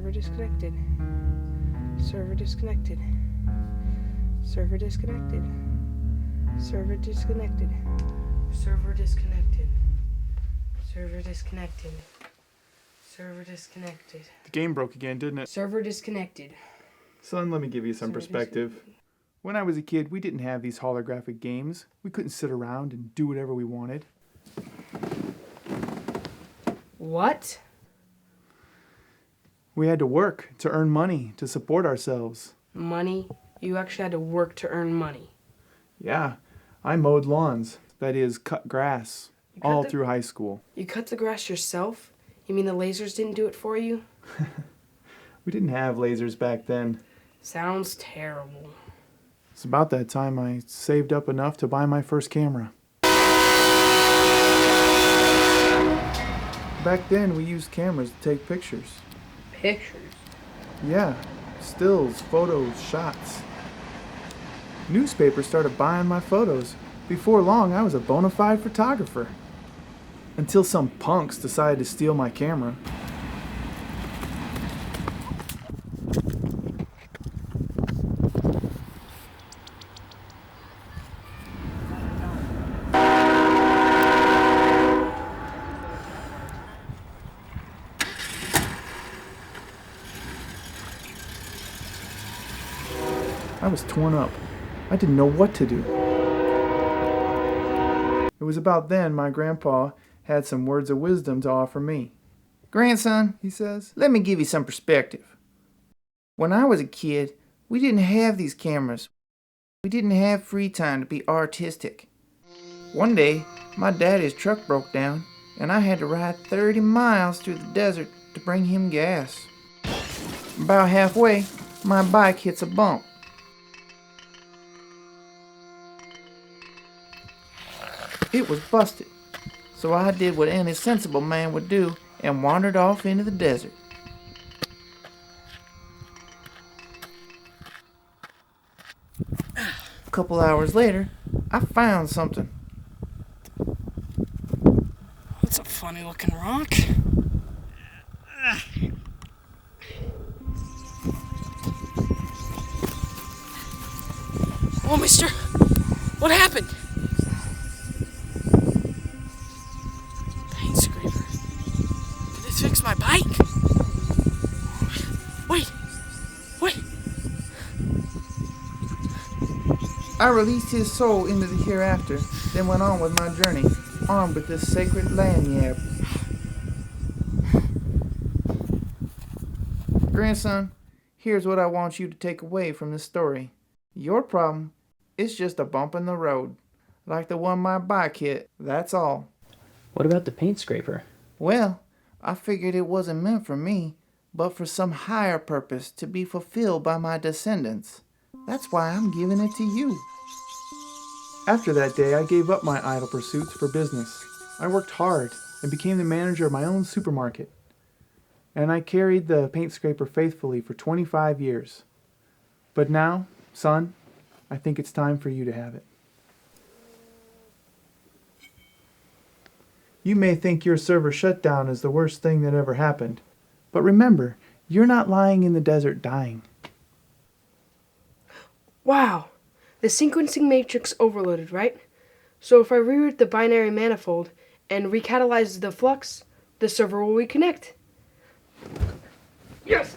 Server disconnected. Server disconnected. Server disconnected. Server disconnected. Server disconnected. Server disconnected. Server disconnected. The game broke again, didn't it? Server disconnected. Son, let me give you some Server perspective. disconnected. When I was a kid, we didn't have these holographic games. We couldn't sit around and do whatever we wanted. What? We had to work to earn money to support ourselves. Money? You actually had to work to earn money. Yeah, I mowed lawns. That is, cut grass. All through high school. You cut the grass yourself? You mean the lasers didn't do it for you? We didn't have lasers back then. Sounds terrible. It's about that time I saved up enough to buy my first camera. Back then, we used cameras to take pictures. Pictures? Yeah, stills, photos, shots. Newspapers started buying my photos. Before long, I was a bona fide photographer. Until some punks decided to steal my camera. I was torn up. I didn't know what to do. It was about then my grandpa had some words of wisdom to offer me. "Grandson," He says, let me give you some perspective. When I was a kid, we didn't have these cameras. We didn't have free time to be artistic. One day, my daddy's truck broke down, and I had to ride 30 miles through the desert to bring him gas. About halfway, my bike hits a bump. It was busted, so I did what any sensible man would do and wandered off into the desert. A couple hours later, I found something. That's a funny looking rock. Oh, mister! What happened? Paint scraper. Did it fix my bike? Wait! I released his soul into the hereafter, then went on with my journey, armed with this sacred lanyard. Grandson, here's what I want you to take away from this story. Your problem is just a bump in the road, like the one my bike hit, that's all. What about the paint scraper? Well, I figured it wasn't meant for me, but for some higher purpose to be fulfilled by my descendants. That's why I'm giving it to you. after that day, I gave up my idle pursuits for business. I worked hard and became the manager of my own supermarket. And I carried the paint scraper faithfully for 25 years. But now, son, I think it's time for you to have it. You may think your server shutdown is the worst thing that ever happened. But remember, you're not lying in the desert dying. Wow, the sequencing matrix overloaded, right? So if I reroute the binary manifold and recatalyze the flux, the server will reconnect. Yes!